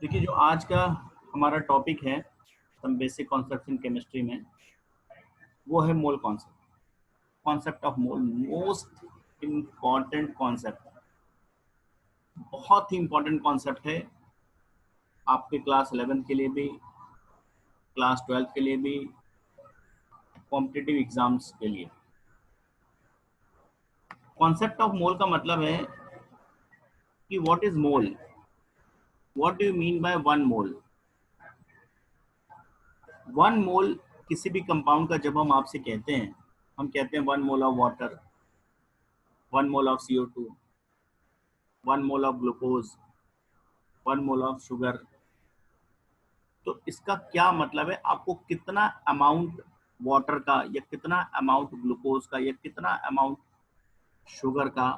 देखिए, जो आज का हमारा टॉपिक है some basic concepts in chemistry में, वो है mole concept. Concept of mole most important concept, बहुत ही इम्पॉर्टेंट कॉन्सेप्ट है आपके क्लास 11 के लिए भी, क्लास 12 के लिए भी, कॉम्पिटिटिव एग्जाम्स के लिए। कॉन्सेप्ट ऑफ मोल का मतलब है कि what is mole, what do you mean by one mole. One mole किसी भी कंपाउंड का जब हम आपसे कहते हैं, हम कहते हैं 1 mole of water, 1 mole of CO2, 1 mole of glucose, 1 mole of sugar. तो इसका क्या मतलब है, आपको कितना अमाउंट वाटर का या कितना अमाउंट ग्लूकोज का या कितना अमाउंट शुगर का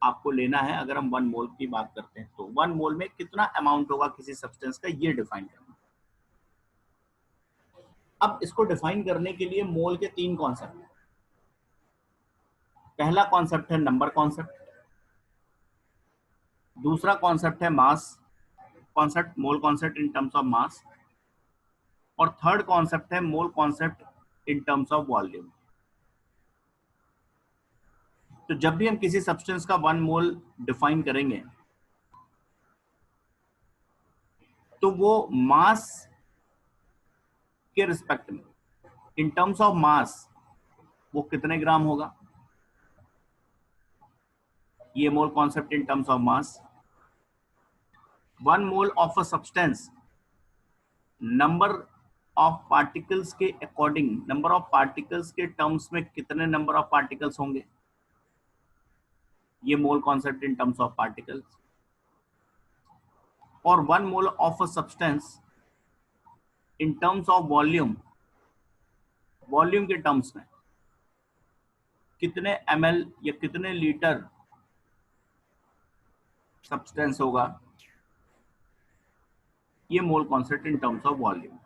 आपको लेना है। अगर हम 1 मोल की बात करते हैं तो 1 मोल में कितना अमाउंट होगा किसी सब्सटेंस का, ये डिफाइन करना। अब इसको डिफाइन करने के लिए मोल के 3 कॉन्सेप्ट हैं। पहला कॉन्सेप्ट है नंबर कॉन्सेप्ट, दूसरा कॉन्सेप्ट है mass concept, mole concept in terms of mass, और थर्ड कॉन्सेप्ट है mole concept in terms of volume. तो जब भी हम किसी सब्सटेंस का 1 मोल डिफाइन करेंगे तो वो मास के रिस्पेक्ट में, इन टर्म्स ऑफ मास, वो कितने ग्राम होगा, ये मोल concept in terms of mass. 1 mole of a substance number of particles के अकॉर्डिंग, नंबर ऑफ पार्टिकल्स के टर्म्स में कितने नंबर ऑफ पार्टिकल्स होंगे, ये मोल concept in terms of particles. और 1 mole of a substance in terms of volume, volume के terms में कितने ml या कितने लीटर सब्सटेंस होगा, ये मोल concept in terms of volume.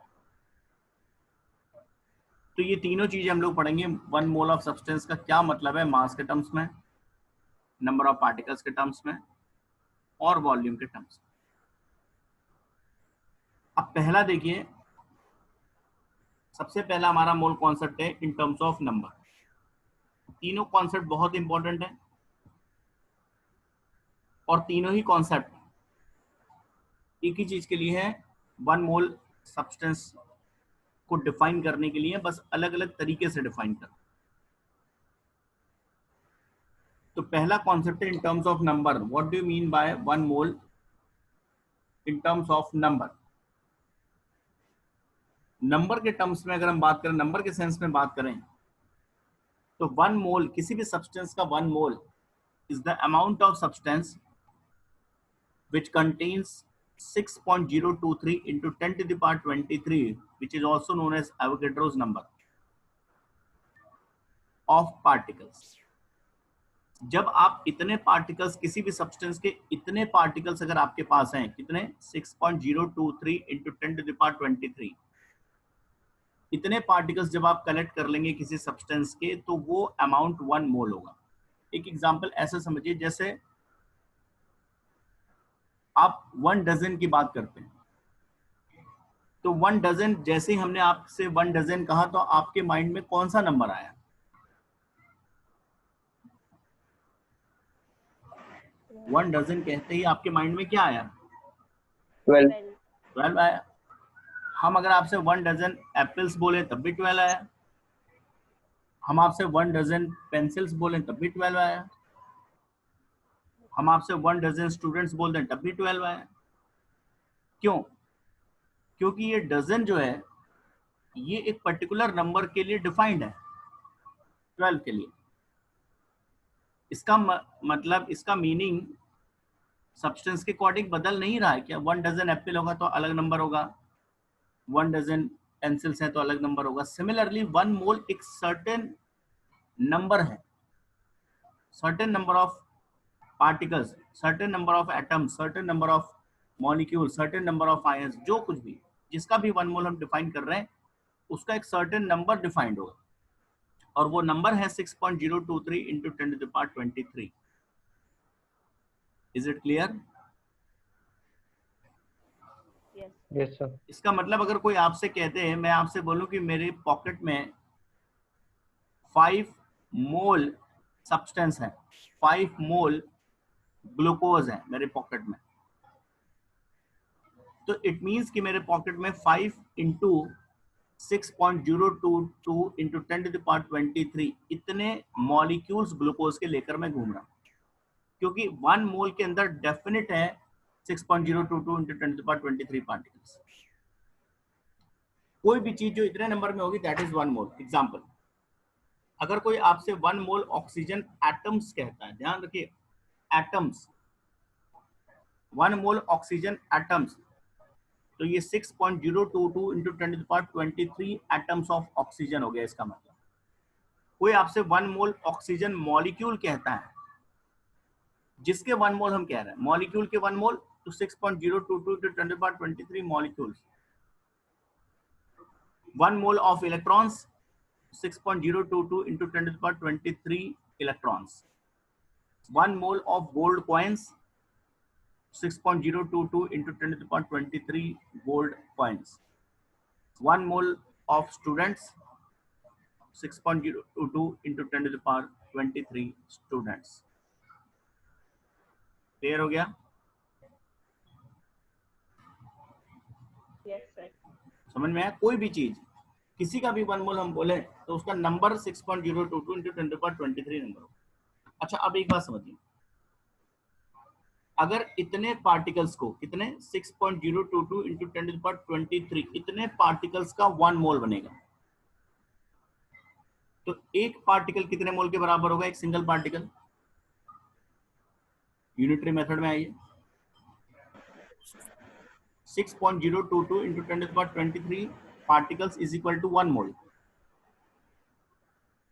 तो ये तीनों चीजें हम लोग पढ़ेंगे। 1 मोल ऑफ सब्सटेंस का क्या मतलब है मास के टर्म्स में, नंबर ऑफ पार्टिकल्स के टर्म्स में, और वॉल्यूम के टर्म्स में। अब पहला देखिए, सबसे पहला हमारा मोल कॉन्सेप्ट है इन टर्म्स ऑफ नंबर। तीनों कॉन्सेप्ट बहुत इंपॉर्टेंट है और तीनों ही कॉन्सेप्ट एक ही चीज के लिए है, 1 मोल सब्सटेंस को डिफाइन करने के लिए, बस अलग अलग तरीके से डिफाइन कर। तो पहला कॉन्सेप्ट है इन terms of number. What do you mean by 1 mole in terms of number. Number के टर्म्स में अगर हम बात करें, नंबर के सेंस में बात करें, तो 1 मोल किसी भी सब्सटेंस का 1 mole is the amount of substance which contains 6.023 into 10 to the power 23, which is also known as Avogadro's number of particles. जब आप इतने पार्टिकल्स, किसी भी सब्सटेंस के इतने पार्टिकल्स अगर आपके पास हैं, कितने 6.023 into 10 to the power 23, इतने पार्टिकल्स जब आप कलेक्ट कर लेंगे किसी सब्सटेंस के, तो वो अमाउंट 1 मोल होगा। एक एग्जांपल ऐसे समझिए, जैसे आप 1 डजन की बात करते हैं, तो 1 डजन, जैसे ही हमने आपसे 1 डजन कहा तो आपके माइंड में कौन सा नंबर आया? 1 डजन कहते ही आपके माइंड में क्या आया? 12। 12 आया। हम अगर आपसे 1 डजन एप्पल्स बोले तब भी 12 आया। हम आपसे 1 डजन पेंसिल्स बोले तब भी 12 आया। हम आपसे 1 डजन स्टूडेंट्स बोल दें तब भी 12 आया। क्यों? क्योंकि ये डजन जो है, ये एक पर्टिकुलर नंबर के लिए डिफाइंड है, 12 के लिए। इसका मतलब, इसका मीनिंग सब्सटेंस के अकॉर्डिंग बदल नहीं रहा है क्या? 1 डजन एप्पल होगा तो अलग नंबर होगा, 1 डजन पेंसिल्स हैं तो अलग नंबर होगा। सिमिलरली 1 मोल एक सर्टेन नंबर है, certain number of particles, certain number of atoms, certain number of molecule, certain number of ions, जो कुछ भी, जिसका भी 1 मोल हम डिफाइन कर रहे हैं, उसका एक सर्टेन नंबर डिफाइंड होगा, और वो नंबर है 6.023 into 10 to the power 23। Is it clear? Yes sir. इसका मतलब अगर कोई आपसे कहते हैं, मैं आपसे बोलूं कि मेरे पॉकेट में 5 मोल सब्सटेंस है, 5 मोल ग्लूकोज है मेरे पॉकेट में, तो इट मीन्स कि मेरे पॉकेट में 5 इंटू 6.022 इंटू 10⁻23 इतने मॉलिक्यूल्स ग्लूकोज के लेकर मैं घूम रहा हूं, क्योंकि 1 मोल के अंदर डेफिनेट है 6.022 इंटू 10⁻23 पार्टिकल्स। कोई भी चीज जो इतने नंबर में होगी दैट इज 1 मोल। एग्जाम्पल, अगर कोई आपसे 1 मोल ऑक्सीजन एटम्स कहता है, ध्यान रखिए एटम्स, 1 मोल ऑक्सीजन एटम्स, तो ये 6.022 इंटू 10⁻23 एटम्स ऑफ ऑक्सीजन हो गया। इसका मतलब कोई आपसे 1 मोल ऑक्सीजन मॉलिक्यूल कहता है, जिसके 1 मोल हम कह रहे हैं, मॉलिक्यूल के 1 मोल, तो 6.022 इंटू 10⁻23 molecules. 1 mole of electrons, 6.022 into 10⁻23 electrons. 1 mole of gold coins, 6.022 into 10⁻23 gold coins. 1 mole of students, 6.022 into 10⁻23 students. Clear हो गया? Yes sir. समझ में आया? कोई भी चीज, किसी का भी 1 मोल हम बोले तो उसका नंबर 6.022 into 10⁻23 नंबर हो। अच्छा, अब एक बात समझिए, अगर इतने पार्टिकल्स को, कितने 6.022 इंटू 10⁻23 इतने पार्टिकल्स का 1 मोल बनेगा, तो एक पार्टिकल कितने मोल के बराबर होगा? एक सिंगल पार्टिकल, यूनिटरी मेथड में आइए, 6.022 इंटू 10⁻23 पार्टिकल्स इज इक्वल टू 1 मोल,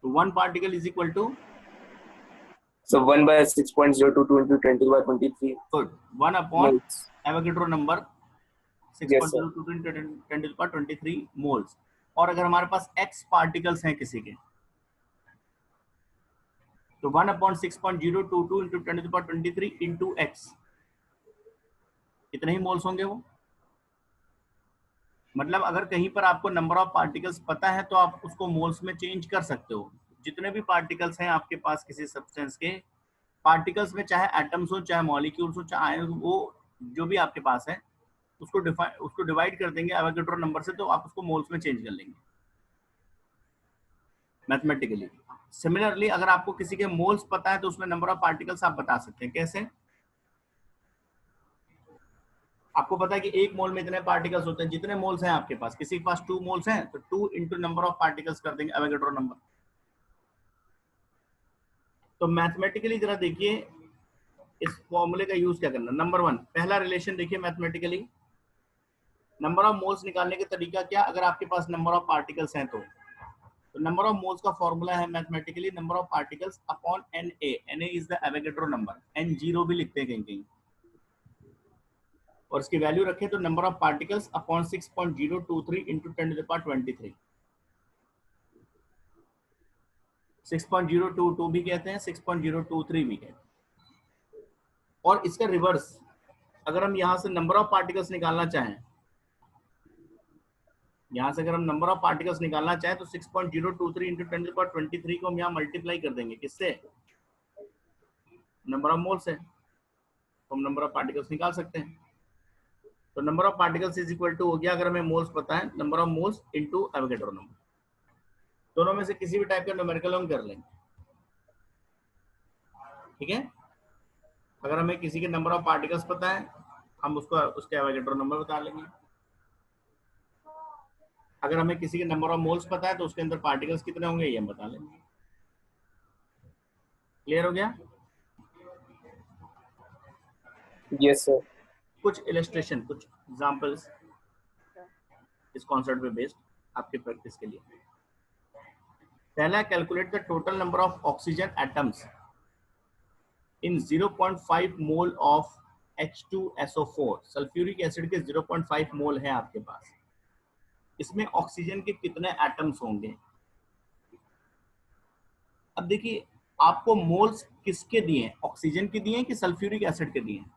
तो 1 particle is equal to, So 1 by 6.022 into 10⁻23 good, 1 upon moles. Avogadro number, Yes, sir. 6.022 into 10⁻23 moles. और अगर हमारे पास x पार्टिकल्स हैं किसी के, तो 1 अपॉन 6.022 इंटू 10⁻23 इंटू एक्स, कितने ही मोल्स होंगे वो? मतलब अगर कहीं पर आपको नंबर ऑफ पार्टिकल्स पता है तो आप उसको मोल्स में चेंज कर सकते हो। जितने भी पार्टिकल्स हैं आपके पास किसी सब्सटेंस के, पार्टिकल्स में चाहे एटम्स हो, चाहे मॉलिक्यूल्स हो, चाहे आयन, वो जो भी आपके पास है उसको डिवाइड कर देंगे एवोगैड्रो नंबर से, तो आप उसको मोल्स में चेंज कर लेंगे मैथमेटिकली। सिमिलरली अगर आपको किसी के मोल्स पता है तो उसमें नंबर ऑफ पार्टिकल्स आप बता सकते हैं। कैसे? आपको पता है कि एक मोल में इतने पार्टिकल्स होते हैं, जितने मोल्स हैं आपके पास, किसी के पास 2 मोल्स हैं तो 2 इंटू नंबर ऑफ पार्टिकल्स कर देंगे एवोगैड्रो नंबर। तो मैथमेटिकली जरा देखिए इस फॉर्मूले का यूज क्या करना। नंबर 1, पहला रिलेशन देखिए मैथमेटिकली, नंबर ऑफ मोल्स निकालने का तरीका क्या, अगर आपके पास नंबर ऑफ पार्टिकल्स हैं तो नंबर ऑफ मोल्स का फॉर्मूला है mathematically number of particles upon Na is the Avogadro number, N0 भी लिखते हैं कहीं कहीं, और इसकी वैल्यू रखें तो number of particles upon 6.023 into 10⁻23। 6.022 भी कहते हैं, 6.023 भी कहते हैं। और इसका रिवर्स, अगर हम यहां से नंबर ऑफ पार्टिकल्स निकालना चाहें, यहां से अगर हम नंबर ऑफ पार्टिकल्स निकालना चाहें तो 6.023 इंटू 10⁻23 को हम यहाँ मल्टीप्लाई कर देंगे, किससे? नंबर ऑफ मोल्स है, तो हम नंबर ऑफ पार्टिकल्स निकाल सकते हैं। तो number of particles is equal to हो गया, अगर हमें मोल्स पता है, number of moles into Avogadro number. दोनों में से किसी भी टाइप का न्यूमेरिकल हम कर लेंगे, ठीक है? अगर हमें किसी के नंबर ऑफ पार्टिकल्स पता है, हम उसको उसके एवोगैड्रो नंबर बता लेंगे। अगर हमें किसी के नंबर ऑफ मोल्स पता है तो उसके अंदर पार्टिकल्स कितने होंगे ये हम बता लेंगे। क्लियर हो गया? Yes, sir. कुछ इलस्ट्रेशन, कुछ एग्जांपल्स इस कॉन्सेप्ट पे बेस्ड आपके प्रैक्टिस के लिए। पहला, calculate the total number of oxygen atoms in 0.5 mole of H2SO4। Sulphuric acid के 0.5 मोल है आपके पास, इसमें ऑक्सीजन के कितने एटम्स होंगे? अब देखिए आपको मोल्स किसके दिए हैं, ऑक्सीजन के दिए हैं कि सल्फ्यूरिक एसिड के दिए हैं?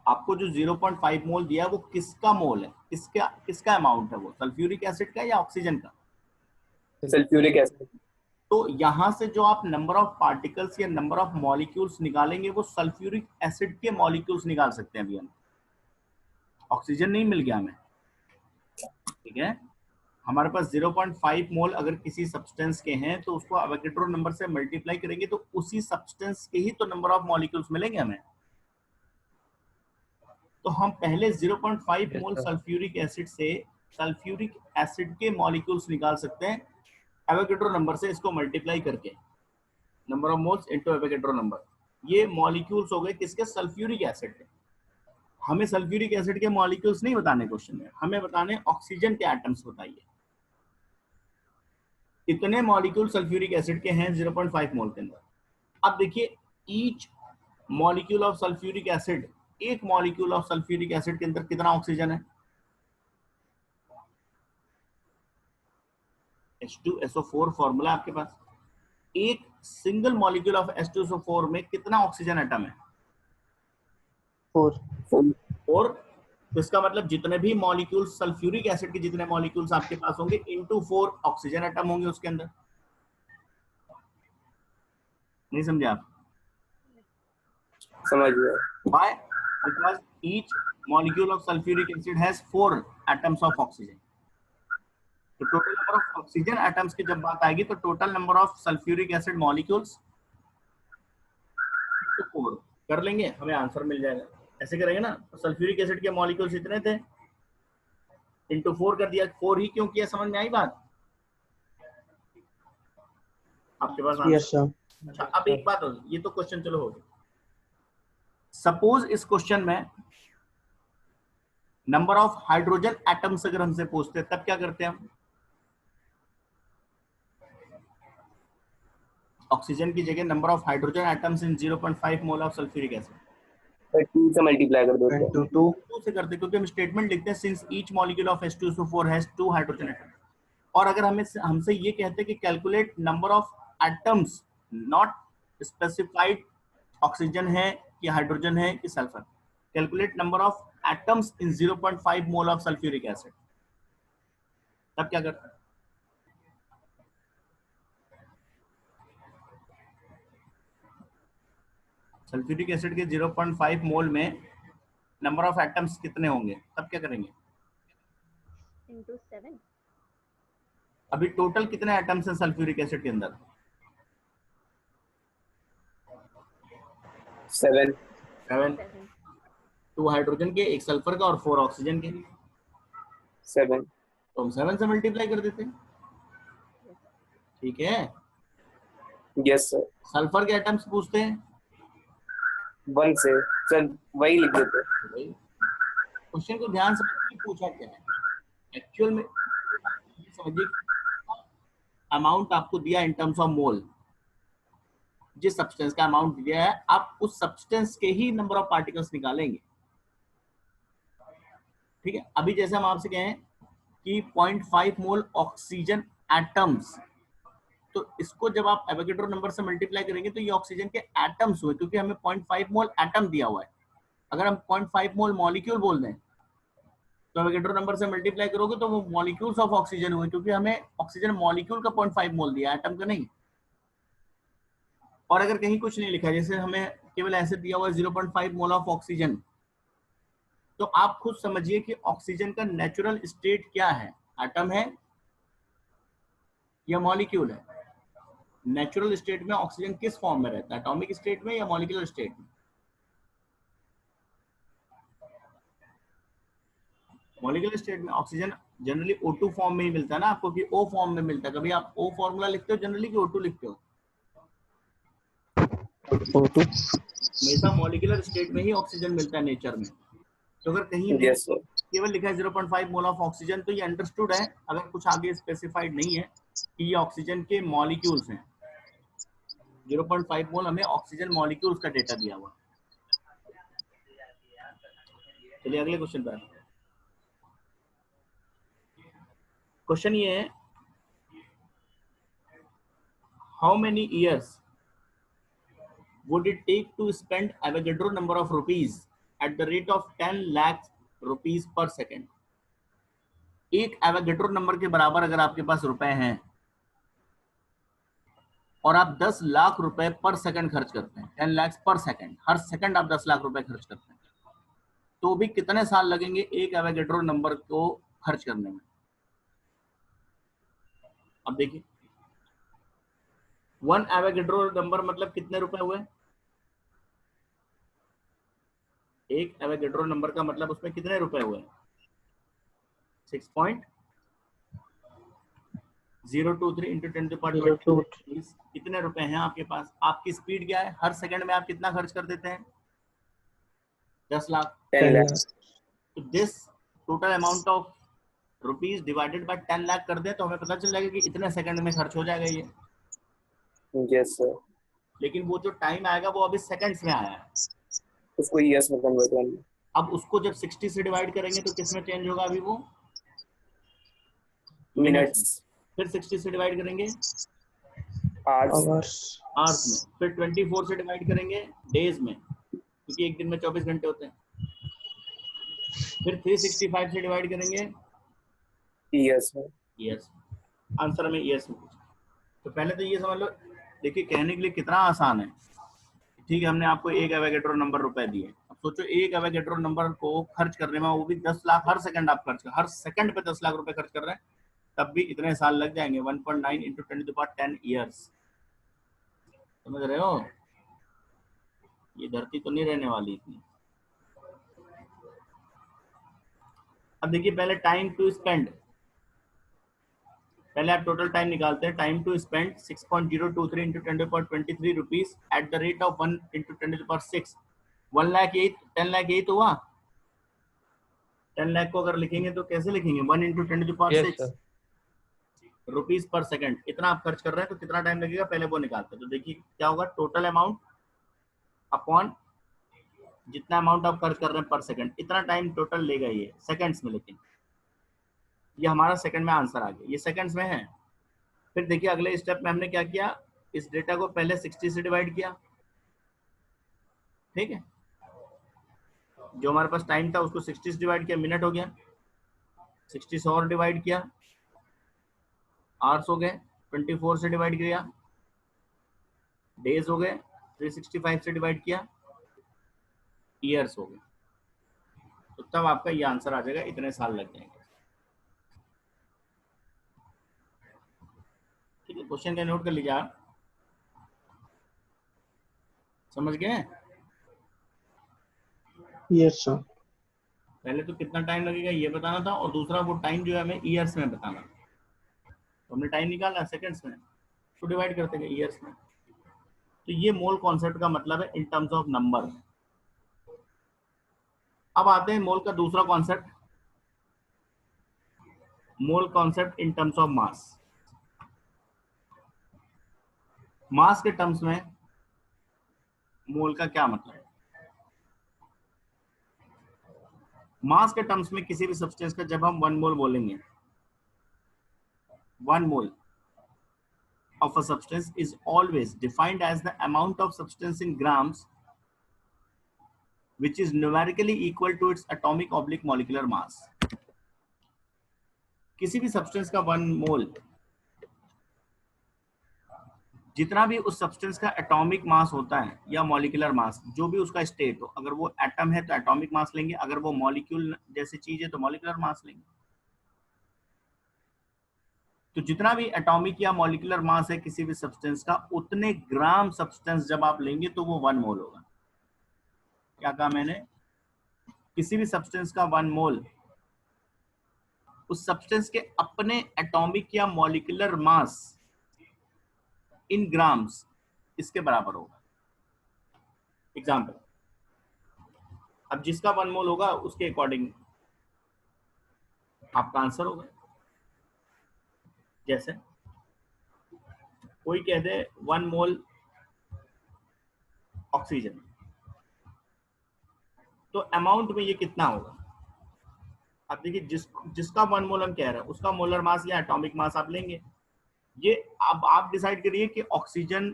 आपको जो 0.5 मोल दिया है वो किसका मोल है, किसका अमाउंट है, वो सल्फ्यूरिक एसिड का या ऑक्सीजन का? Sulphuric acid. तो यहां से जो आप नंबर ऑफ पार्टिकल्स या नंबर ऑफ मॉलिक्यूल्स निकालेंगे वो सल्फ्यूरिक एसिड के मॉलिक्यूल्स निकाल सकते हैं अभी हम, ऑक्सीजन नहीं मिल गया हमें, ठीक है। हमारे पास 0.5 मोल अगर किसी सब्सटेंस के हैं तो उसको एवोगैड्रो नंबर से मल्टीप्लाई करेंगे तो उसी सब्सटेंस के ही तो नंबर ऑफ मॉलिक्यूल्स मिलेंगे हमें। तो हम पहले 0.5 मोल सल्फ्यूरिक एसिड से सल्फ्यूरिक एसिड के मॉलिक्यूल्स निकाल सकते हैं एवोगैड्रो नंबर से, इसको मल्टीप्लाई करके, number of moles into Avogadro number. ये मॉलिक्यूल्स हो गए किसके, सल्फ्यूरिक एसिड के। हमें सल्फ्यूरिक एसिड के मॉलिक्यूल्स नहीं बताने क्वेश्चन में, हमें बताने ऑक्सीजन के एटम्स बताइए। इतने मॉलिक्यूल सल्फ्यूरिक एसिड के हैं 0.5 मोल के अंदर। अब देखिए each molecule of sulphuric acid, एक मॉलिक्यूल ऑफ सल्फ्यूरिक एसिड के अंदर कितना ऑक्सीजन है? H2SO4 फॉर्मूला आपके पास। एक सिंगल मॉलिक्यूल ऑफ H2SO4 में कितना ऑक्सीजन एटम है? 4। 4। तो इसका मतलब जितने भी मॉलिक्यूल सल्फ्यूरिक एसिड के जितने मॉलिक्यूल्स आपके पास होंगे इनटू 4 ऑक्सीजन एटम होंगे उसके अंदर। नहीं समझे आप? समझ गया। Why? Because each molecule of sulfuric acid has 4 atoms of oxygen. तो total number of oxygen atoms की जब बात आएगी तो total number of sulphuric acid molecules तो 4 कर लेंगे, हमें आंसर मिल जाएगा। ऐसे करेंगे ना, तो सल्फ्यूरिक एसिड के मॉलिक्यूल्स इतने थे, इनटू 4 कर दिया। 4 ही क्यों किया, समझ में आई बात आपके पास आंसर? अच्छा अब एक बात हो, ये तो क्वेश्चन चलो हो गया। सपोज इस क्वेश्चन में नंबर ऑफ हाइड्रोजन एटम्स अगर हमसे पूछते हैं तब क्या करते हैं हम? ऑक्सीजन की जगह number of hydrogen atoms in 0.5 mole of sulphuric acid 2 से मल्टीप्लाई कर देते हैं। 2 से करते, क्योंकि हम स्टेटमेंट लिखते हैं since each molecule of H2SO4 has 2 hydrogen atoms. और अगर हमें हमसे ये कहते हैं कि calculate number of atoms, not specified oxygen है कि हाइड्रोजन है कि sulphur, calculate number of atoms in 0.5 mole of sulphuric acid, तब क्या करते हैं? सल्फ्यूरिक एसिड के 0.5 मोल में नंबर ऑफ एटम्स कितने होंगे, तब क्या करेंगे? into 7. अभी टोटल कितने एटम्स हैं सल्फ्यूरिक एसिड के अंदर? 7। 7। 2 हाइड्रोजन के, 1 सल्फर का और 4 ऑक्सीजन के। 7। तो हम 7 से मल्टीप्लाई कर देते हैं, ठीक है। Yes sir. सल्फर के एटम्स पूछते हैं 1 से, सर वही लिख देते हैं। क्वेश्चन को ध्यान से पूछा क्या है एक्चुअल में, समझिए अमाउंट आपको दिया इन टर्म्स ऑफ मोल, जिस सब्सटेंस का अमाउंट दिया है आप उस सब्सटेंस के ही नंबर ऑफ पार्टिकल्स निकालेंगे, ठीक है। अभी जैसे हम आपसे कहें कि 0.5 मोल ऑक्सीजन एटम्स, तो इसको जब आप एवोगैड्रो नंबर से मल्टीप्लाई करेंगे तो ये ऑक्सीजन के एटम्स हुए, क्योंकि हमें 0.5 मोल एटम दिया हुआ है। अगर हम 0.5 मोल मॉलिक्यूल बोल दें तो एवोगैड्रो नंबर से मल्टीप्लाई करोगे तो वो मॉलिक्यूल्स ऑफ ऑक्सीजन हुए, क्योंकि हमें ऑक्सीजन मॉलिक्यूल का 0.5 मोल दिया, एटम का नहीं। और अगर कहीं कुछ नहीं लिखा, जैसे हमें केवल ऐसे दिया हुआ 0.5 मोल ऑफ ऑक्सीजन, तो आप खुद समझिए कि ऑक्सीजन का नेचुरल स्टेट क्या है, एटम है या मॉलिक्यूल है? नेचुरल स्टेट में ऑक्सीजन किस फॉर्म में रहता है, एटॉमिक स्टेट में या मॉलिक्यूलर स्टेट में? मॉलिक्यूलर स्टेट में ऑक्सीजन जनरली O2 फॉर्म में ही मिलता है ना आपको, कि O फॉर्म में मिलता है। कभी आप O फॉर्मूला लिखते हो जनरली कि O2 लिखते हो? O2। हमेशा मॉलिक्यूलर स्टेट में ही ऑक्सीजन मिलता है नेचर में। तो अगर कहीं यस सर। केवल लिखा है 0.5 मोल ऑफ ऑक्सीजन तो ये अंडरस्टूड है, अगर कुछ आगे स्पेसिफाइड नहीं है कि ये ऑक्सीजन के मॉलिक्यूल्स हैं। 0.5 मोल हमें ऑक्सीजन मॉलिक्यूल्स का डेटा दिया हुआ। चलिए अगले क्वेश्चन पर। क्वेश्चन ये है, how many years would it take to spend Avogadro number of rupees eight the rate of 10 lakh rupees per second. एक एवोगेड्रो नंबर के बराबर अगर आपके पास रुपए हैं और आप 10 लाख रुपए पर सेकंड खर्च करते हैं, 10 लाख पर सेकंड, हर सेकंड आप 10 लाख रुपए खर्च करते हैं, तो भी कितने साल लगेंगे एक एवोगेड्रो नंबर को खर्च करने में? अब देखिए, 1 एवोगेड्रो नंबर मतलब कितने रुपए हुए? एक एवोगेड्रो नंबर का मतलब उसमें कितने रुपए हुए? 6.023 इंटू 10⁻²⁰ कितने रुपए हैं आपके पास? आपकी स्पीड क्या है? हर सेकंड में आप कितना खर्च कर देते हैं? 10 लाख। 10 lakh. तो this total amount of rupees divided by 10 lakh कर दे तो हमें पता चल जाएगा कि इतने सेकंड में खर्च हो जाएगा ये। Yes sir. लेकिन वो जो टाइम आएगा वो अभी सेकंड्स में आया है। उसको years में कन्वर्ट करना। अब उसको जब 60 से डिवाइड करेंगे तो किस में चेंज होगा? अभी वो Minutes. फिर 60 से डिवाइड करेंगे Hours. hours, आवर्स में, फिर 24 से डिवाइड करेंगे डेज में, क्योंकि एक दिन में 24 घंटे होते हैं, फिर 365 से डिवाइड करेंगे Years में। ईयर्स। आंसर में ईयर्स में पूछा। तो पहले तो ये समझ लो, देखिए कहने के लिए कितना आसान है। ठीक है, हमने आपको एक एवोगेड्रो नंबर रुपए दिए, अब सोचो एक एवोगेड्रो नंबर को खर्च करने में, वो भी 10 लाख हर सेकंड आप खर्च कर, हर सेकंड पे 10 लाख रुपए खर्च कर रहे हैं, तब भी इतने साल लग जाएंगे। 1.9 इंटू 10⁻10 ईयर्स। समझ रहे हो? ये धरती तो नहीं रहने वाली इतनी। अब देखिए पहले टाइम टू स्पेंड, पहले आप टोटल टाइम निकालते हैं। Time to spend 6.023 into 10⁻23 rupees at the rate of 1 into 10⁻6। 1 lakh यही, 10 लाख यही तो हुआ। 10 लाख को अगर लिखेंगे तो कैसे लिखेंगे? 1 इंटू 10⁻6 रुपीज पर सेकंड। इतना आप खर्च कर रहे हैं तो कितना टाइम लगेगा, पहले वो निकालते हैं। तो देखिए क्या होगा, टोटल अमाउंट अपॉन जितना अमाउंट आप खर्च कर रहे हैं पर सेकंड, इतना टाइम टोटल लेगा ये सेकंड्स में। लेकिन ये हमारा सेकंड में आंसर आ गया, ये सेकंड्स में है। फिर देखिए अगले स्टेप में हमने क्या किया, इस डेटा को पहले 60 से डिवाइड किया। ठीक है, जो हमारे पास टाइम था उसको 60 से डिवाइड किया, मिनट हो गया। 60 से और डिवाइड किया, आवर्स हो गए। 24 से डिवाइड किया, डेज हो गए। 365 से डिवाइड किया, ईयर्स हो गए। तो तब आपका ये आंसर आ जाएगा, इतने साल लग जाएंगे। ठीक है, क्वेश्चन का नोट कर लीजिए आप। समझ गए? yes sir, पहले तो कितना टाइम लगेगा ये बताना था, और दूसरा वो टाइम जो है हमें ईयर्स में बताना। तो हमने टाइम निकाला सेकंड्स में, तो डिवाइड करते गए ईयर्स में। तो ये मोल कॉन्सेप्ट का मतलब है इन टर्म्स ऑफ नंबर। अब आते हैं मोल का दूसरा concept, mole concept in terms of mass. Mass के टर्म्स में मोल का क्या मतलब है? मास के टर्म्स में किसी भी सब्सटेंस का जब हम 1 मोल बोलेंगे, 1 मोल of a substance is always defined as the amount of substance in grams which is numerically equal to its atomic oblique molecular mass. किसी भी सब्सटेंस का 1 मोल जितना भी उस सब्सटेंस का एटॉमिक मास होता है या मॉलिक्यूलर मास, जो भी उसका स्टेट हो, अगर वो एटम है तो एटॉमिक मास लेंगे, अगर वो मॉलिक्यूल जैसी चीज है तो मॉलिक्यूलर मास लेंगे। तो जितना भी एटॉमिक या मॉलिक्यूलर मास है किसी भी सब्सटेंस का, उतने ग्राम सब्सटेंस जब आप लेंगे तो वो 1 मोल होगा। क्या कहा मैंने? किसी भी सब्सटेंस का 1 मोल उस सब्सटेंस के अपने एटॉमिक या मॉलिक्यूलर मास इन ग्राम्स इसके बराबर होगा। एग्जाम्पल, अब जिसका 1 मोल होगा उसके अकॉर्डिंग आपका आंसर होगा। जैसे कोई कह दे 1 मोल ऑक्सीजन, तो अमाउंट में ये कितना होगा? अब देखिए जिसका 1 मोल हम कह रहे हैं उसका मोलर मास या एटॉमिक मास आप लेंगे। ये अब आप डिसाइड करिए कि ऑक्सीजन,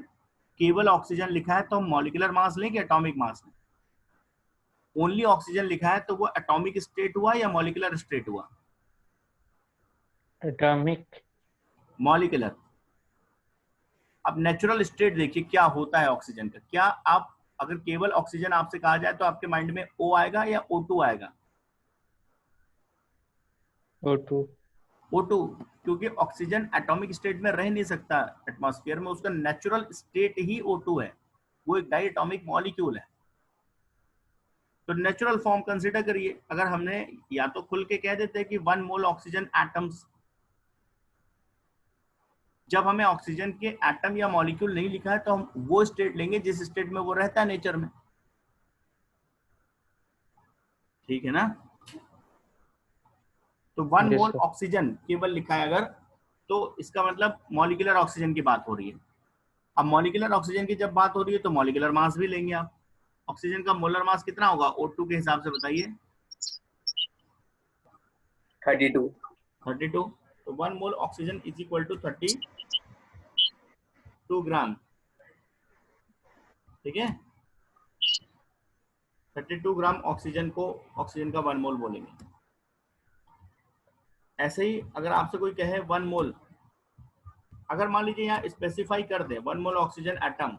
केवल ऑक्सीजन लिखा है तो हम मॉलिक्यूलर मास लें कि एटॉमिक मास लें। ओनली ऑक्सीजन लिखा है तो वो एटॉमिक स्टेट हुआ या मॉलिक्यूलर स्टेट हुआ? एटॉमिक। मॉलिक्यूलर। अब नेचुरल स्टेट देखिए क्या होता है ऑक्सीजन का। क्या आप अगर केवल ऑक्सीजन आपसे कहा जाए तो आपके माइंड में O आएगा या O2 आएगा? O2। O2, क्योंकि ऑक्सीजन एटॉमिक स्टेट में रह नहीं सकता एटमॉस्फेयर में, उसका नेचुरल स्टेट ही O2 है, वो एक डाई एटॉमिक मॉलिक्यूल है। तो नेचुरल फॉर्म कंसीडर करिए। अगर हमने या तो खुल के कह देते कि 1 मोल ऑक्सीजन एटम्स, जब हमें ऑक्सीजन के एटम या मॉलिक्यूल नहीं लिखा है तो हम वो स्टेट लेंगे जिस स्टेट में वो रहता है नेचर में, ठीक है ना? तो 1 यस मोल सर। ऑक्सीजन केवल लिखा है अगर, तो इसका मतलब मॉलिक्यूलर ऑक्सीजन की बात हो रही है। अब मॉलिक्यूलर ऑक्सीजन की जब बात हो रही है तो मॉलिक्यूलर मास भी लेंगे आप। ऑक्सीजन का मोलर मास कितना होगा O2 के हिसाब से बताइए? 32। 32। तो 1 mole oxygen is equal to 32 gram, ठीक है? 32 ग्राम ऑक्सीजन को ऑक्सीजन का 1 मोल बोलेंगे। ऐसे ही अगर आपसे कोई कहे 1 मोल, अगर मान लीजिए यहाँ स्पेसिफाई कर दे 1 मोल ऑक्सीजन एटम,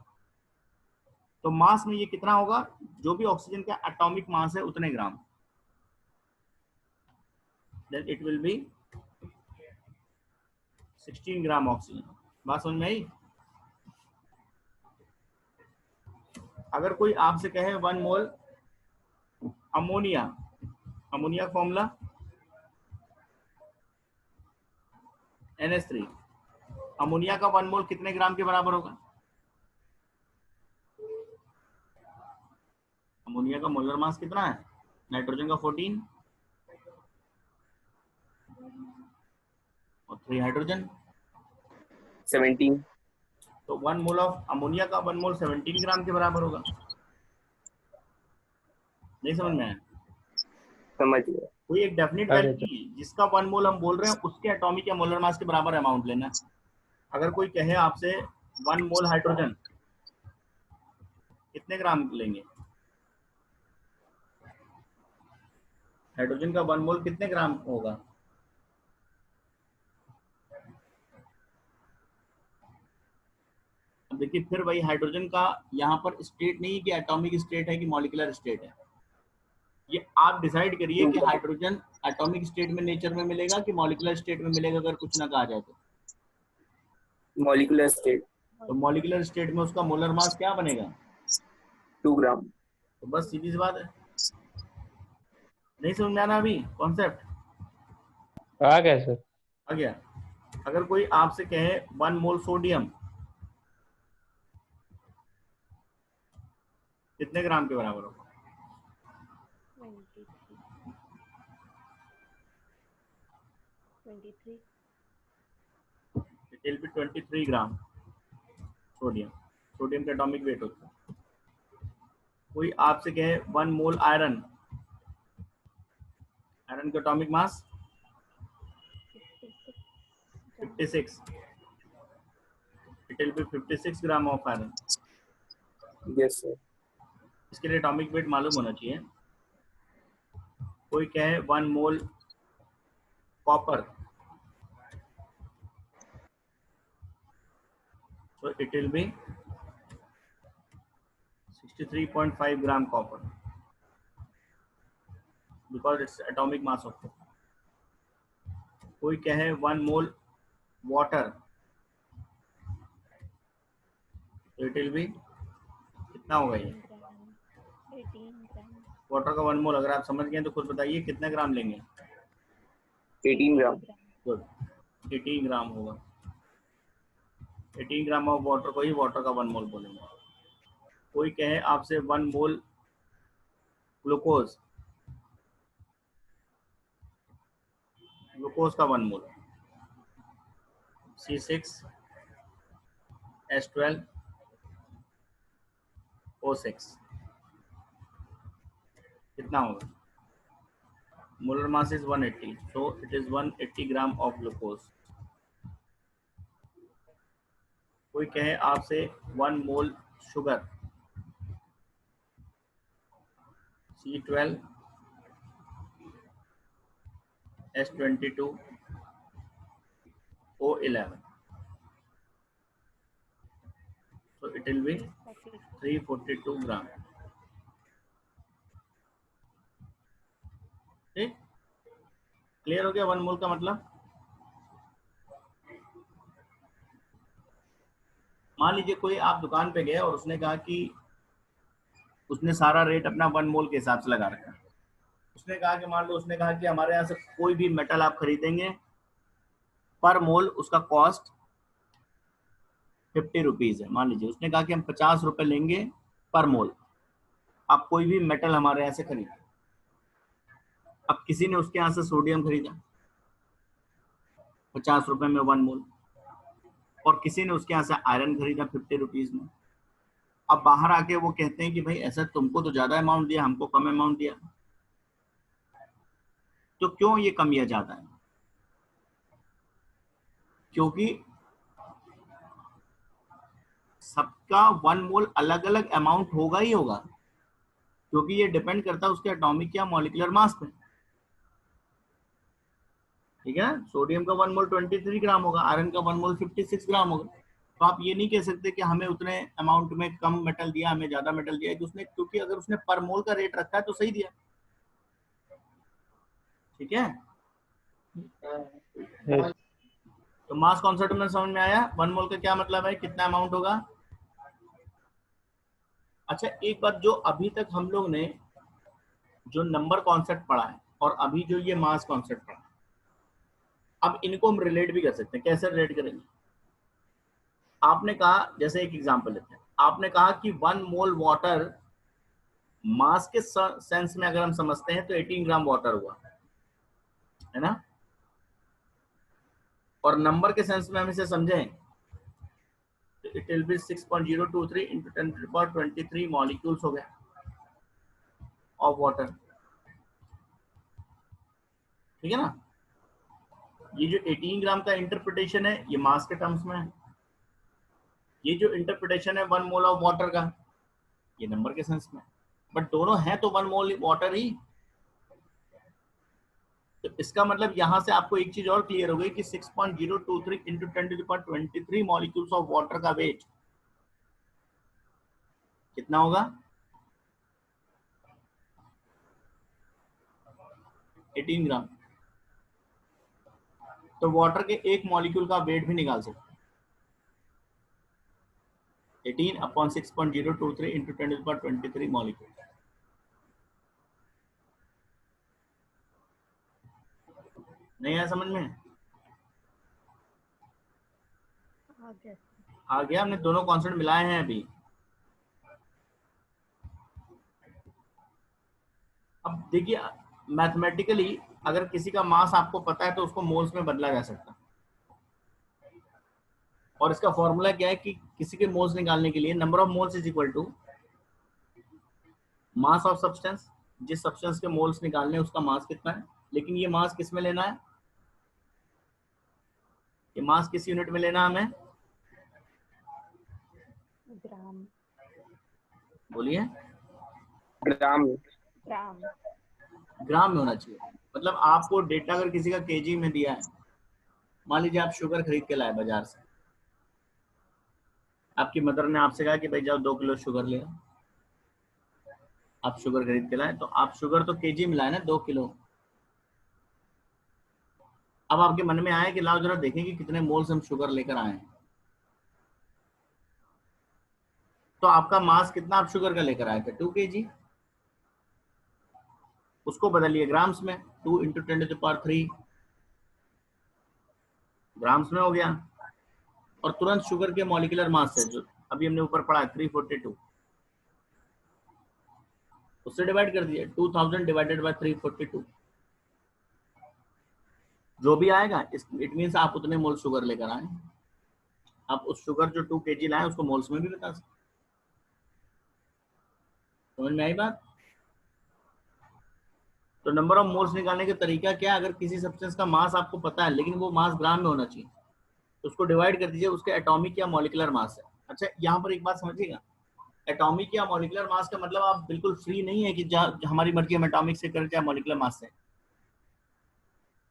तो मास में ये कितना होगा? जो भी ऑक्सीजन का एटॉमिक मास है उतने gram, then it will be 16 gram oxygen. बात समझ में आई? अगर कोई आपसे कहे 1 mole ammonia, ammonia formula NH3, ammonia का 1 मोल कितने ग्राम के बराबर होगा? अमोनिया का मोलर मास कितना है? नाइट्रोजन का 14 और 3 हाइड्रोजन, 17। तो 1 मोल ऑफ अमोनिया का 1 मोल 17 ग्राम के बराबर होगा। नहीं समझ में आया? समझ गया। कोई एक डेफिनेट आ गया वैल्यू सर। नहीं है जिसका 1 मोल हम बोल रहे हैं उसके एटॉमिक या मोलर मास के बराबर अमाउंट लेना है। अगर कोई कहे आपसे 1 मोल हाइड्रोजन कितने ग्राम लेंगे? हाइड्रोजन का 1 मोल कितने ग्राम होगा? अब देखिए फिर वही हाइड्रोजन का यहाँ पर स्टेट नहीं है कि एटॉमिक स्टेट है कि मॉलिक्यूलर स्टेट है। ये आप डिसाइड करिए 2 कि ग्राम। हाइड्रोजन एटॉमिक स्टेट में नेचर में मिलेगा कि मॉलिक्यूलर स्टेट में मिलेगा, अगर कुछ ना कहा जाए तो। Molecular state. तो मॉलिक्यूलर स्टेट में उसका मोलर मास क्या बनेगा? 2 ग्राम। तो बस सीधी सी बात है। नहीं समझ में आना अभी कॉन्सेप्ट? आ गया सर। आ गया? अगर कोई आपसे कहे 1 मोल सोडियम कितने ग्राम के बराबर होगा? 23 23 it will B 23 gram sodium. Sodium का एटॉमिक वेट होता है। कोई आपसे कहे 1 मोल आयरन, आयरन का atomic mass 56 56, it will B 56 gram of iron. Yes sir. इसके लिए एटॉमिक वेट मालूम होना चाहिए। कोई कहे 1 मोल copper, so it will be 63.5 gram copper because it's atomic mass of copper. कोई कहे 1 मोल वाटर, तो इट विल बी कितना होगा ये? 18 ग्राम वाटर का 1 मोल अगर आप समझ गए तो खुद बताइए कितने ग्राम लेंगे? 18 ग्राम। गुड, 18 ग्राम होगा। 18 ग्राम ऑफ वाटर को ही वाटर का 1 मोल बोलेंगे। कोई कहे आपसे 1 मोल ग्लूकोज, ग्लूकोज का 1 मोल C6H12O6 कितना होगा? Molar mass is 180, so it is 180 gram of glucose. कोई कहे आपसे 1 mole sugar C12 S22 O11, so it will be 342 gram. ठीक, क्लियर हो गया 1 मोल का मतलब। मान लीजिए कोई आप दुकान पे गए और उसने कहा कि उसने सारा रेट अपना 1 मोल के हिसाब से लगा रखा है। उसने कहा कि मान लो उसने कहा कि हमारे यहाँ से कोई भी मेटल आप खरीदेंगे पर मोल उसका कॉस्ट 50 रुपीज है। मान लीजिए उसने कहा कि हम 50 रुपए लेंगे पर मोल, आप कोई भी मेटल हमारे यहाँ से खरीदें। अब किसी ने उसके यहाँ से सोडियम खरीदा 50 रुपए में 1 मोल, और किसी ने उसके यहाँ से आयरन खरीदा 50 रुपीज में। अब बाहर आके वो कहते हैं कि भाई ऐसा तुमको तो ज्यादा अमाउंट दिया, हमको कम अमाउंट दिया, तो क्यों ये कम या ज्यादा है? क्योंकि सबका 1 मोल अलग अलग अमाउंट होगा ही होगा, क्योंकि ये डिपेंड करता है उसके एटॉमिक या मॉलिक्यूलर मास पे। ठीक है, सोडियम का 1 मोल 23 ग्राम होगा, आयरन का 1 मोल 56 ग्राम होगा। तो आप ये नहीं कह सकते कि हमें उतने अमाउंट में कम मेटल दिया, हमें ज्यादा मेटल दिया, कि उसने, क्योंकि अगर उसने पर मोल का रेट रखा है तो सही दिया। ठीक है, Yes. तो मास कॉन्सेप्ट में समझ में आया 1 मोल का क्या मतलब है, कितना अमाउंट होगा। अच्छा, एक बात जो अभी तक हम लोग ने जो नंबर कॉन्सेप्ट पढ़ा है और अभी जो ये मास कॉन्सेप्ट पढ़ा, अब इनको हम रिलेट भी कर सकते हैं। कैसे रिलेट करेंगे? आपने कहा, जैसे एक एग्जांपल लेते हैं, आपने कहा कि 1 मोल वाटर मास के सेंस में अगर हम समझते हैं तो 18 ग्राम वाटर हुआ, है ना। और नंबर के सेंस में हम इसे समझें तो it will B 6.023 into 10 to the power 23 molecules हो गया ऑफ वाटर। ठीक है ना। ये जो 18 ग्राम का इंटरप्रिटेशन है ये मास के टर्म्स में है, ये जो इंटरप्रिटेशन है 1 मोल ऑफ वाटर का ये नंबर के सेंस में, बट दोनों है तो 1 मोल वाटर ही। तो इसका मतलब यहां से आपको एक चीज और क्लियर हो गई कि 6.023 into 10 to the power 23 molecules of water का वेट कितना होगा? 18 ग्राम। तो वाटर के एक मॉलिक्यूल का वेट भी निकाल सकते हैं, 18 upon 6.023 into 10 to the power 23 molecule. नहीं आया समझ में? आ गया, हमने दोनों कॉन्सेप्ट मिलाए हैं अभी। अब देखिए, मैथमेटिकली अगर किसी का मास आपको पता है तो उसको मोल्स में बदला जा सकता है, और इसका फॉर्मूला क्या है कि किसी के मोल्स निकालने के लिए number of moles is equal to mass of substance. जिस सब्सटेंस के मोल्स निकालने उसका मास कितना है, लेकिन ये मास किस में लेना है, ये मास किस यूनिट में लेना है हमें? ग्राम। बोलिए। ग्राम। ग्राम। ग्राम में होना चाहिए। मतलब आपको डेटा अगर किसी का केजी में दिया है, मान लीजिए आप शुगर खरीद के लाए बाजार से, आपकी मदर ने आपसे कहा कि भाई जाओ 2 किलो शुगर ले आओ, आप शुगर खरीद के लाए, तो आप शुगर तो केजी में लाए ना 2 किलो। अब आपके मन में आया कि लाओ जरा देखें कि कितने मोल्स हम शुगर लेकर आए हैं, तो आपका मास कितना आप शुगर का लेकर आए थे? 2 kg। उसको बदलिए ग्राम्स में, 2 into 10 to the power 3 grams में हो गया, और तुरंत शुगर के मॉलिक्यूलर मास है जो अभी हमने ऊपर पढ़ा 342, उससे डिवाइड कर दिया, 2000 डिवाइडेड बाय 342, जो भी आएगा इट मीन्स आप उतने मोल शुगर लेकर आए। आप उस शुगर जो 2 kg लाए उसको मोल्स में भी बता सकते। समझ में आई बात? तो नंबर ऑफ मोल्स निकालने का तरीका क्या है? अगर किसी सब्सटेंस का मास आपको पता है लेकिन वो मास ग्राम में होना चाहिए, तो उसको डिवाइड कर दीजिए उसके एटॉमिक या मॉलिक्यूलर मास है। अच्छा, यहाँ पर एक बात समझिएगा, एटॉमिक या मॉलिक्यूलर मास का मतलब आप बिल्कुल फ्री नहीं है कि जहाँ हमारी मर्जी हम एटॉमिक से करें चाहे मॉलिक्यूलर मास से।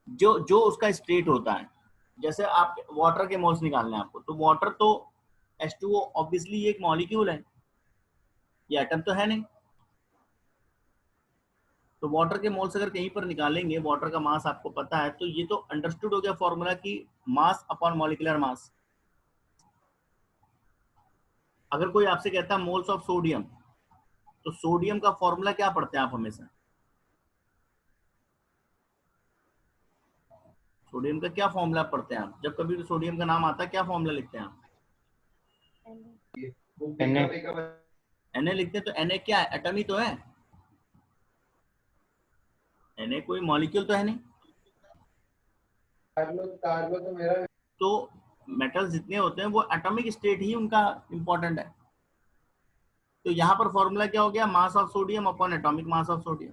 जो जो उसका स्टेट होता है, जैसे आप वाटर के मोल्स निकालने हैं आपको, तो वाटर तो H2O ऑब्वियसली ये एक मॉलिक्यूल है, ये एटम तो है नहीं। तो वाटर के मोल्स अगर कहीं पर निकालेंगे, वाटर का मास आपको पता है, तो ये तो अंडरस्टूड हो गया फॉर्मूला की मास अपॉन मॉलिक्यूलर मास। अगर कोई आपसे कहता है मोल्स ऑफ सोडियम, तो सोडियम का फॉर्मूला क्या पढ़ते हैं आप हमेशा? सोडियम का क्या फॉर्मूला पढ़ते हैं आप? जब कभी भी सोडियम का नाम आता है क्या फॉर्मूला लिखते हैं आप? Na लिखते हैं। तो Na क्या है? एटम ही तो है। Na कोई मॉलिक्यूल तो है नहीं। तो मेटल्स जितने होते हैं वो एटॉमिक स्टेट ही उनका इंपॉर्टेंट है। तो यहाँ पर फॉर्मूला क्या हो गया? Mass of sodium upon atomic mass of sodium.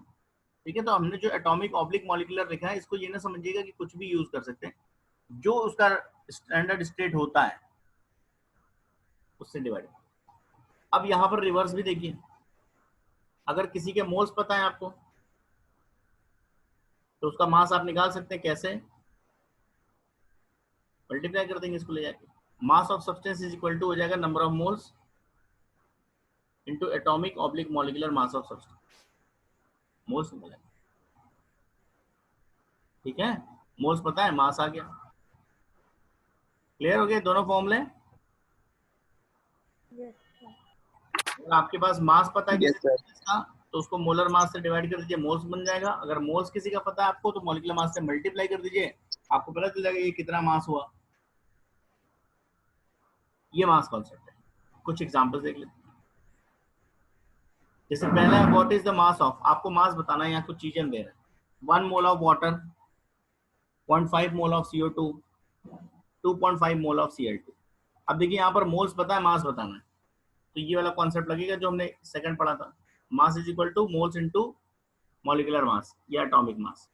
ठीक है, तो हमने जो एटॉमिक ऑब्लिक मॉलिक्यूलर लिखा है, इसको ये ना समझिएगा कि कुछ भी यूज कर सकते हैं, जो उसका स्टैंडर्ड स्टेट होता है उससे डिवाइड। अब यहाँ पर रिवर्स भी देखिए, अगर किसी के मोल्स पता है आपको, तो उसका मास आप निकाल सकते हैं। कैसे? मल्टीप्लाई कर देंगे इसको ले जाके। Mass of substance is equal to हो जाएगा number of moles into atomic oblique molecular mass of substance. Moles निकलेगा, ठीक है। मोल्स पता है, मास आ गया। क्लियर हो गए दोनों फॉर्मूले? Yes, sir. अगर आपके पास मास पता है Yes, किसी sir. चीज का, तो उसको मोलर मास से डिवाइड कर दीजिए, मोल्स बन जाएगा। अगर मोल्स किसी का पता है आपको, तो मॉलिक्यूलर मास से मल्टीप्लाई कर दीजिए, आपको पता चल जाएगा ये कितना मास हुआ। ये मास कॉन्सेप्ट है। कुछ एग्जांपल्स देख लेते हैं। जैसे पहला है what is the mass of, आपको मास बताना है, यहाँ कुछ चीजें दे रहे हैं। 1 mole of water, 0.5 mole of CO2, 2.5 mole of Cl2। अब देखिए यहाँ पर मोल्स पता है, मास बताना है, तो ये वाला कॉन्सेप्ट लगेगा जो हमने सेकंड पढ़ा था, mass is equal two moles into molecular mass या एटॉमिक मास।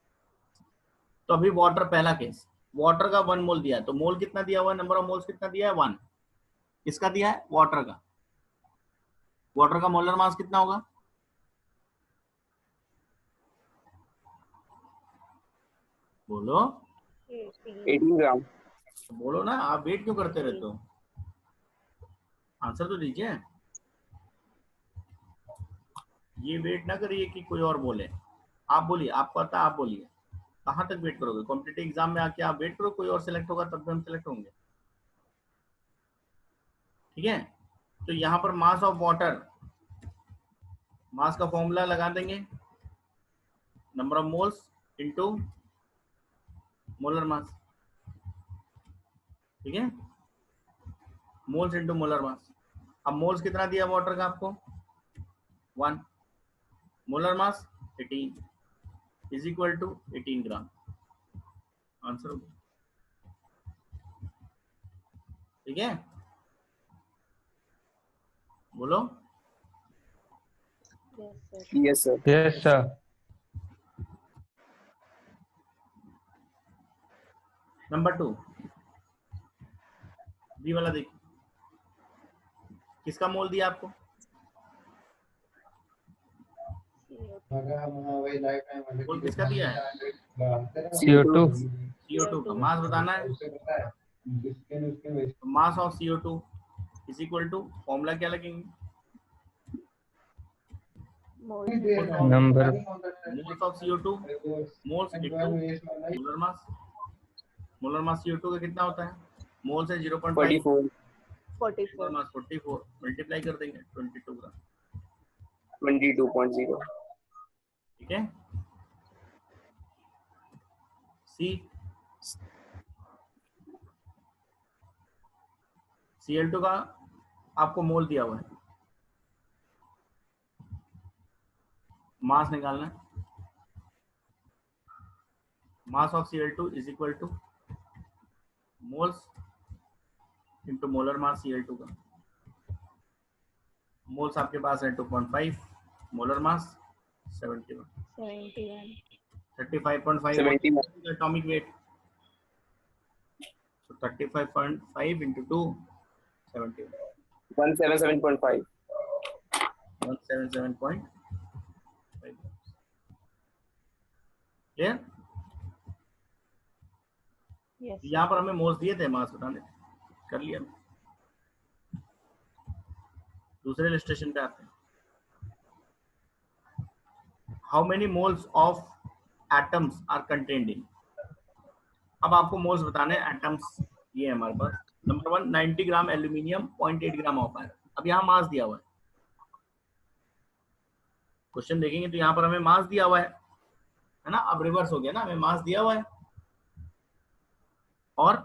तो अभी वाटर पहला केस, वाटर का 1 मोल दिया है, तो मोल कितना दिया हुआ है, नंबर ऑफ मोल्स कितना दिया है? 1। किसका दिया है? वाटर का। वाटर का मोलर मास कितना होगा? बोलो 18 ग्राम। बोलो ना, आप वेट क्यों करते रहते हो? आंसर तो दीजिए। ये वेट ना करिए कि कोई और बोले, आप बोलिए। आपको आता है, आप बोलिए। कहाँ तक वेट करोगे? कॉम्पिटिटिव एग्जाम में आके आप वेट करो, कोई और सिलेक्ट होगा तब भी हम सिलेक्ट होंगे। ठीक है, तो यहाँ पर मास ऑफ वाटर, मास का फॉर्मूला लगा देंगे, number of moles into molar मास। ठीक है, मोल्स इनटू मोलर मास। अब मोल्स कितना दिया वाटर का आपको? 1। Molar mass 18 is equal to 18 gram. Answer हो गया। ठीक है, बोलो। yes, sir. Yes, sir. Yes, sir. Number 2 B वाला देखिए, किसका मोल दिया आपको? मोल किसका दिया है? CO2. CO2 का मास बताना है। तो mass of CO2 is equal to, formula क्या लगेंगे? Moles. Number. Moles of CO2 moles into molar mass. Molar mass CO2 का कितना होता है? मोल्स है 0.5, 44. मोलर 44. मास 44, मल्टीप्लाई कर देंगे 22 ग्राम। 22.0. ठीक है, सी Cl2 का आपको मोल दिया हुआ है, मास निकालना है। Mass of Cl2 is equal two moles into molar mass Cl2 का। मोल्स आपके पास है 2.5, मोलर मास 71, 71. 35.5 atomic weight. तो 35.5 इंटू 2 71, 177.5. 177.5 क्लियर। Yes. यहाँ पर हमें मोल्स दिए थे, मास बताने कर लिया। दूसरे इलस्ट्रेशन पे आते हैं। How many moles of atoms are contained in. अब आपको मोल्स बताने, एटम्स ये है हमारे पास। Number 1 90 gram aluminium, 0.8 gram of iron. अब यहाँ मास दिया हुआ है, क्वेश्चन देखेंगे तो यहाँ पर हमें मास दिया हुआ है ना। अब रिवर्स हो गया ना, हमें मास दिया हुआ है और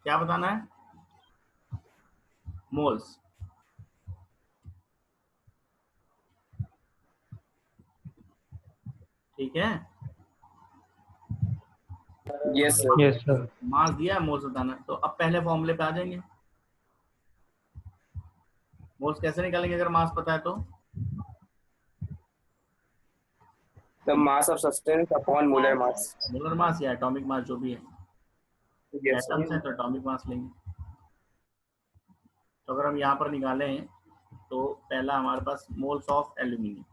क्या बताना है, मोल्स। ठीक है, Yes, sir. Yes, sir. मास दिया है, मोल्स बताना है। तो अब पहले फॉर्मूले पे आ जाएंगे। मोल्स कैसे निकालेंगे अगर मास पता है तो? The mass of substance upon molar mass. Molar mass या एटॉमिक मास, जो भी है। Yes, atoms sir. है तो एटॉमिक मास लेंगे। तो अगर हम यहाँ पर निकालें तो पहला हमारे पास मोल्स ऑफ एल्यूमिनियम,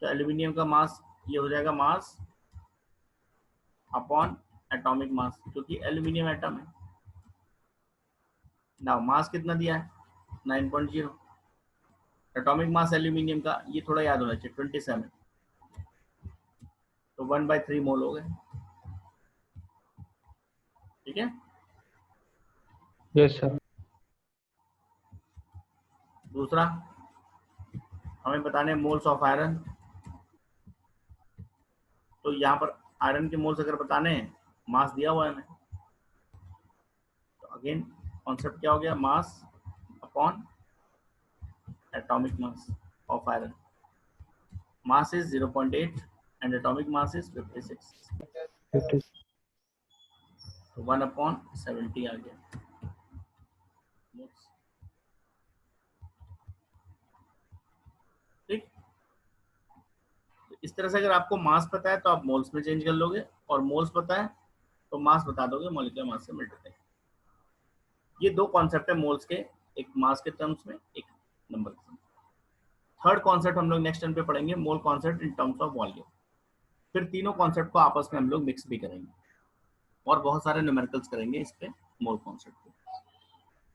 तो एल्यूमिनियम का मास ये हो जाएगा मास अपॉन एटॉमिक मास, क्योंकि एल्यूमिनियम एटम है ना। मास कितना दिया है 9.0। एटॉमिक मास एल्यूमिनियम का ये थोड़ा याद होना चाहिए 27, तो 1/3 मोल हो गए। ठीक है, Yes, sir. दूसरा हमें बताने मोल्स ऑफ आयरन। तो यहाँ पर आयरन के मोल्स अगर बताने हैं, मास दिया हुआ है हमें, तो अगेन कॉन्सेप्ट क्या हो गया, mass upon atomic mass of iron. Mass is 0.8 and atomic mass is 56, 50. तो 1/70 आ गया। ठीक, तो इस तरह से अगर आपको मास पता है तो आप मोल्स में चेंज कर लोगे, और मोल्स पता है तो मास बता दोगे मॉलिक्यूलर मास से मल्टीप्लाई। ये दो कॉन्सेप्ट है मोल्स के, एक मास के टर्म्स में, एक नंबर के टर्म्स। थर्ड कॉन्सेप्ट हम लोग नेक्स्ट टर्म पे पढ़ेंगे, मोल concept in terms of volume. फिर तीनों कॉन्सेप्ट को आपस में हम लोग मिक्स भी करेंगे और बहुत सारे न्यूमेरिकल्स करेंगे इस पे, मोल कॉन्सेप्ट पे।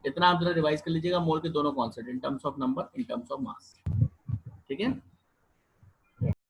इतना आप जरा रिवाइज कर लीजिएगा, मोल के दोनों concept in terms of number, in terms of मास। ठीक है।